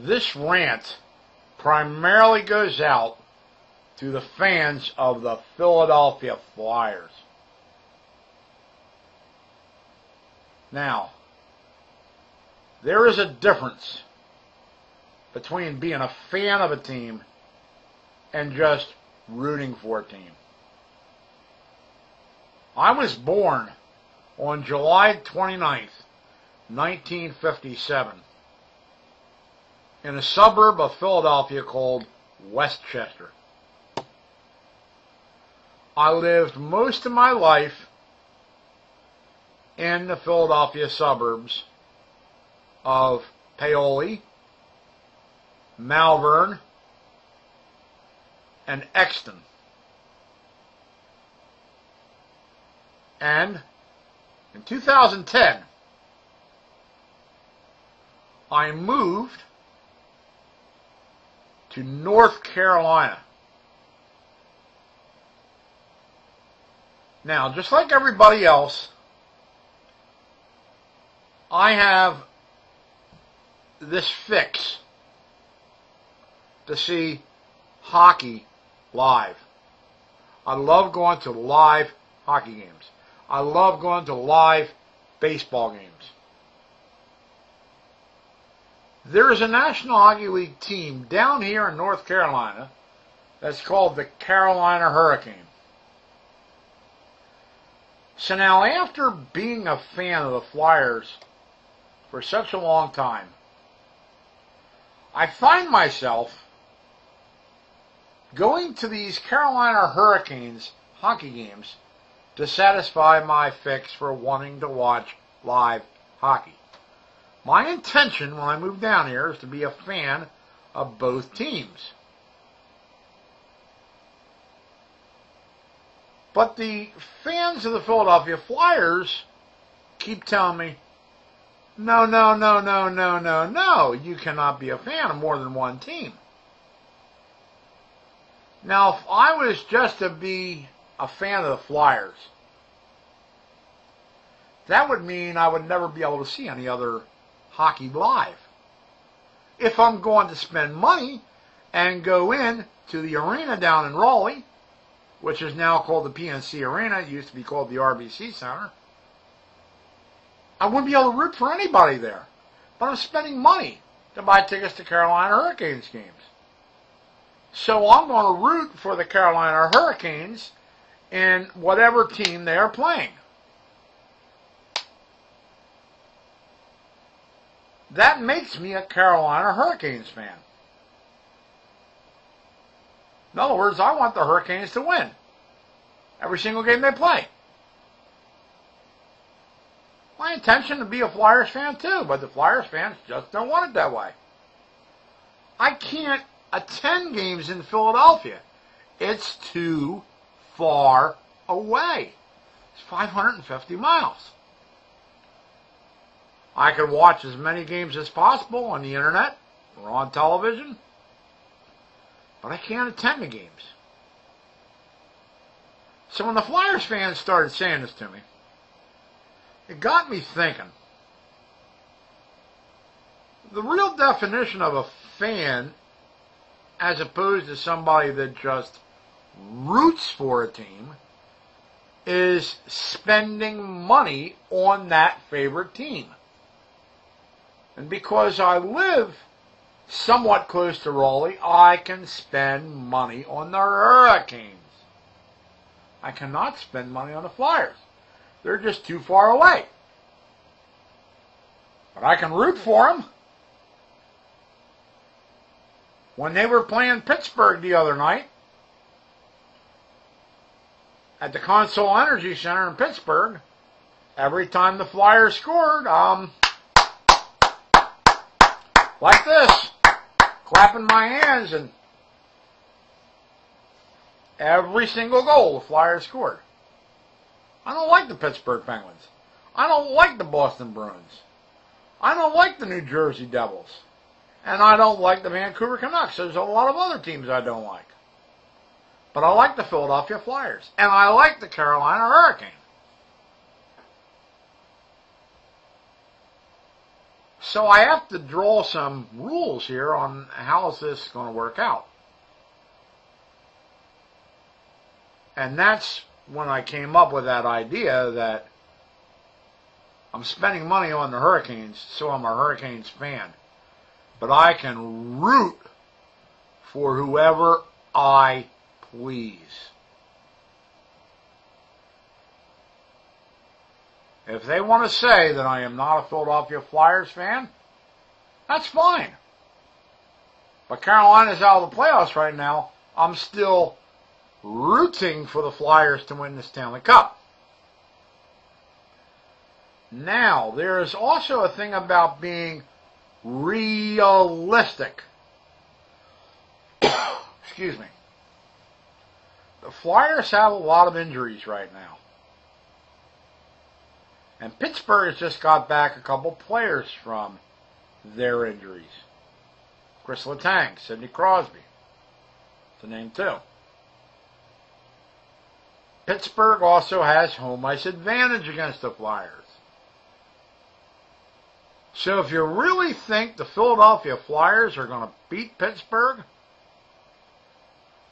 This rant primarily goes out to the fans of the Philadelphia Flyers. Now, there is a difference between being a fan of a team and just rooting for a team. I was born on July 29th, 1957, in a suburb of Philadelphia called Westchester. I lived most of my life in the Philadelphia suburbs of Paoli, Malvern, and Exton. And in 2010, I moved to North Carolina. Now, just like everybody else, I have this fix to see hockey live. I love going to live hockey games. I love going to live baseball games. There is a National Hockey League team down here in North Carolina that's called the Carolina Hurricane. So now, after being a fan of the Flyers for such a long time, I find myself going to these Carolina Hurricanes hockey games to satisfy my fix for wanting to watch live hockey. My intention when I moved down here is to be a fan of both teams. But the fans of the Philadelphia Flyers keep telling me, no, you cannot be a fan of more than one team. Now, if I was just to be a fan of the Flyers, that would mean I would never be able to see any other hockey live. If I'm going to spend money and go in to the arena down in Raleigh, which is now called the PNC Arena, it used to be called the RBC Center, I wouldn't be able to root for anybody there. But I'm spending money to buy tickets to Carolina Hurricanes games. So I'm going to root for the Carolina Hurricanes in whatever team they are playing. That makes me a Carolina Hurricanes fan. In other words, I want the Hurricanes to win every single game they play. My intention to be a Flyers fan too, but the Flyers fans just don't want it that way. I can't attend games in Philadelphia. It's too far away. It's 550 miles. I can watch as many games as possible on the internet or on television, but I can't attend the games. So when the Flyers fans started saying this to me, it got me thinking. The real definition of a fan, as opposed to somebody that just roots for a team, is spending money on that favorite team. And because I live somewhat close to Raleigh, I can spend money on the Hurricanes. I cannot spend money on the Flyers. They're just too far away. But I can root for them. When they were playing Pittsburgh the other night, at the Consol Energy Center in Pittsburgh, every time the Flyers scored, like this, clapping my hands, and every single goal the Flyers scored. I don't like the Pittsburgh Penguins. I don't like the Boston Bruins. I don't like the New Jersey Devils. And I don't like the Vancouver Canucks. There's a lot of other teams I don't like. But I like the Philadelphia Flyers. And I like the Carolina Hurricane. So I have to draw some rules here on how is this going to work out. And that's when I came up with that idea that I'm spending money on the Hurricanes, so I'm a Hurricanes fan. But I can root for whoever I please. If they want to say that I am not a Philadelphia Flyers fan, that's fine. But Carolina's out of the playoffs right now. I'm still rooting for the Flyers to win the Stanley Cup. Now, there is also a thing about being realistic. Excuse me. The Flyers have a lot of injuries right now. And Pittsburgh has just got back a couple players from their injuries. Chris Letang, Sidney Crosby, to name two. Pittsburgh also has home ice advantage against the Flyers. So if you really think the Philadelphia Flyers are going to beat Pittsburgh,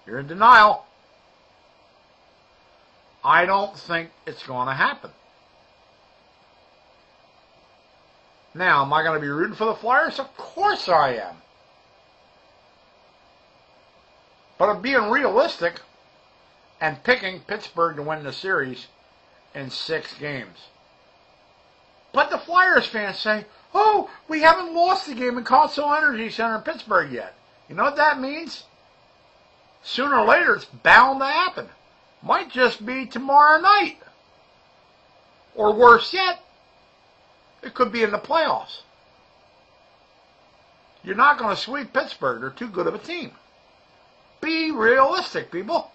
you're in denial. I don't think it's going to happen. Now, am I going to be rooting for the Flyers? Of course I am. But I'm being realistic and picking Pittsburgh to win the series in 6 games. But the Flyers fans say, oh, we haven't lost the game in Consol Energy Center in Pittsburgh yet. You know what that means? Sooner or later, it's bound to happen. Might just be tomorrow night. Or worse yet, it could be in the playoffs. You're not going to sweep Pittsburgh. They're too good of a team. Be realistic, people.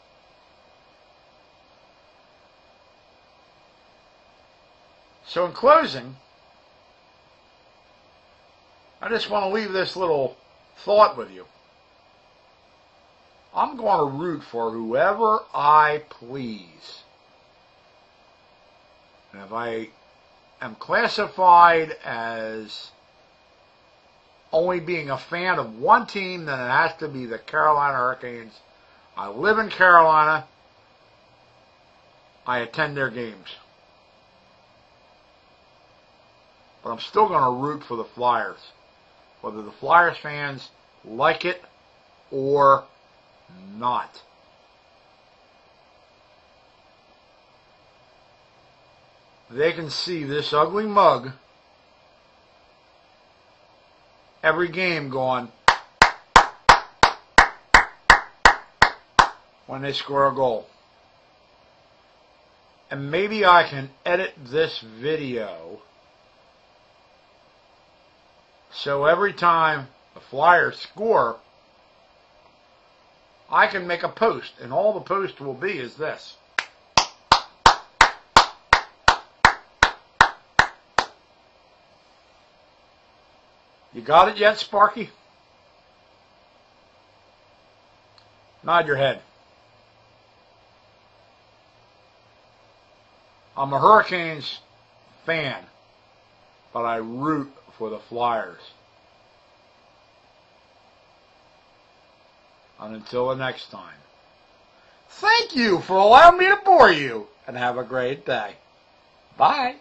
So in closing, I just want to leave this little thought with you. I'm going to root for whoever I please. And if I am classified as only being a fan of one team, then it has to be the Carolina Hurricanes. I live in Carolina. I attend their games. But I'm still going to root for the Flyers, whether the Flyers fans like it or not. They can see this ugly mug every game going when they score a goal. And maybe I can edit this video so every time the Flyers score, I can make a post, and all the post will be is this. You got it yet, Sparky? Nod your head. I'm a Hurricanes fan, but I root for the Flyers. And until the next time, thank you for allowing me to bore you, and have a great day. Bye.